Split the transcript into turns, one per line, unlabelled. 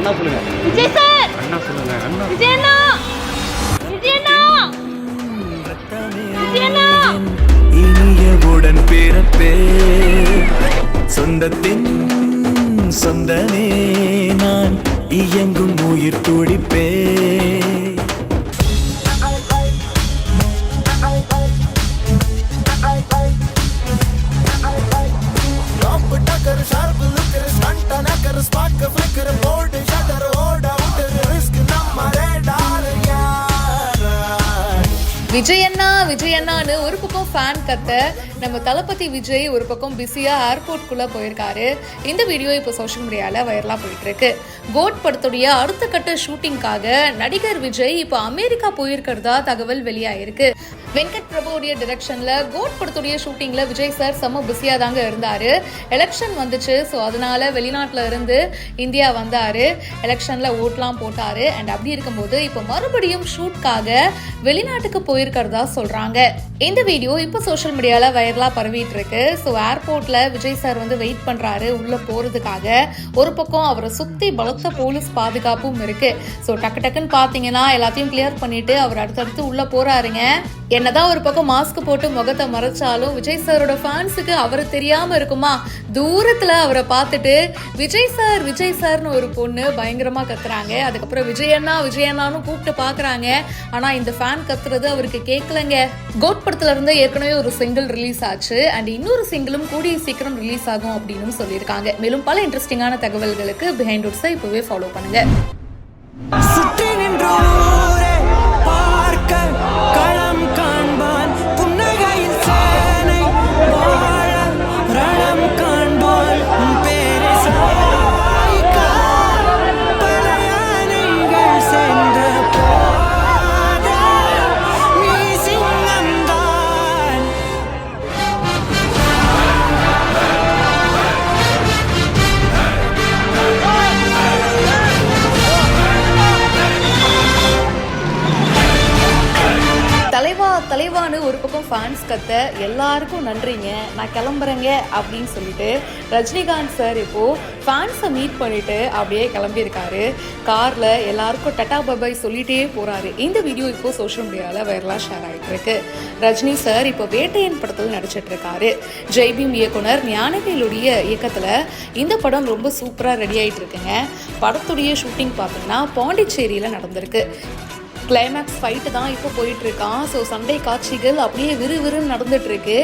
அண்ணா சொல்லுங்க.
விஜய் சார்.
அண்ணா சொல்லுங்க. அண்ணா.
விஜய் அண்ணா. விஜய் அண்ணா. விஜய் அண்ணா.
இனியவுடன் பிறப்பே சொந்தத்தின் சொந்தமே நான் இயங்கும் உயிர் துடிப்பே.
விஜய் அண்ணான்னு ஒரு பக்கம் ஃபேன் கத்த, நம்ம தளபதி விஜய் ஒரு பக்கம் பிஸியா ஏர்போர்ட்குள்ள போயிருக்காரு. இந்த வீடியோ இப்போ சோஷியல் மீடியால வைரலா போயிட்டு இருக்கு. கோட் படத்துடைய அடுத்த கட்ட ஷூட்டிங்காக நடிகர் விஜய் இப்போ அமெரிக்கா போயிருக்கிறதா தகவல் வெளியாயிருக்கு. வெங்கட் பிரபுடைய டைரக்ஷன்ல கோட் படத்துடைய ஷூட்டிங்ல விஜய் சார் செம்ம பிஸியா தாங்க இருந்தாரு. எலெக்ஷன் வந்துச்சு, ஸோ அதனால வெளிநாட்டுல இருந்து இந்தியா வந்தாரு. எலெக்ஷன்ல ஓட்லாம் போட்டாரு. அண்ட் அப்படி இருக்கும்போது இப்போ மறுபடியும் ஷூட்காக வெளிநாட்டுக்கு போயிருக்கிறதா சொல்றாங்க. இந்த வீடியோ இப்போ சோஷியல் மீடியால வைரலா பரவிட்டு இருக்கு. ஸோ ஏர்போர்ட்ல விஜய் சார் வந்து வெயிட் பண்றாரு உள்ள போறதுக்காக. ஒரு பக்கம் அவரை சுத்தி பலத்த போலீஸ் பாதுகாப்பும் இருக்கு. ஸோ டக்கு டக்குன்னு பாத்தீங்கன்னா எல்லாத்தையும் கிளியர் பண்ணிட்டு அவர் அடுத்தடுத்து உள்ள போறாருங்க. என்னதான் ஒரு பக்கம் மாஸ்க் போட்டு முகத்தை மறைச்சாலும் விஜய் சாரோட ஃபேன்ஸுக்கு அவரை தெரியாம இருக்குமா? தூரத்துல அவரை பார்த்துட்டு விஜய் சார்னு ஒரு பொண்ணு பயங்கரமா கத்துறாங்க. அதுக்கப்புறம் விஜய் அண்ணான்னு கூப்பிட்டு பாக்குறாங்க. ஆனா இந்த ஃபேன் கத்துறது அவருக்கு கேட்கலங்க. கோட் படத்துல இருந்து ஏற்கனவே ஒரு சிங்கிள் ரிலீஸ் ஆச்சு. அண்ட் இன்னொரு சிங்கிளும் கூடிய சீக்கிரம் ரிலீஸ் ஆகும் அப்படின்னு சொல்லியிருக்காங்க. மேலும் பல இன்ட்ரெஸ்டிங்கான தகவல்களுக்கு பிஹைண்ட் ரூட்ஸை இப்பவே ஃபாலோ பண்ணுங்க. தலைவான்னு ஒரு பக்கம் ஃபேன்ஸ் கத்த, எல்லாருக்கும் நன்றிங்க, நான் கிளம்புறேங்க அப்படின்னு சொல்லிட்டு ரஜினிகாந்த் சார் இப்போ ஃபேன்ஸை மீட் பண்ணிட்டு அப்படியே கிளம்பியிருக்காரு. கார்ல எல்லாருக்கும் டட்டா பபாய் சொல்லிட்டே போறாரு. இந்த வீடியோ இப்போ சோஷியல் மீடியால வைரலா ஷேர் ஆயிட்டு இருக்கு. ரஜினி சார் இப்போ வேட்டையன் படத்தில் நடிச்சிட்டு இருக்காரு. ஜெய்பீம் இயக்குனர் ஞானவேலுடைய இயக்கத்துல இந்த படம் ரொம்ப சூப்பரா ரெடி ஆயிட்டு இருக்குங்க. படத்துடைய ஷூட்டிங் பார்த்தீங்கன்னா பாண்டிச்சேரியில நடந்திருக்கு. கிளைமேக்ஸ் ஃபைட்டு தான் இப்போ போயிட்டு இருக்கான். ஸோ சண்டை காட்சிகள் அப்படியே விறுவிறுன்னு நடந்துட்டு இருக்கு.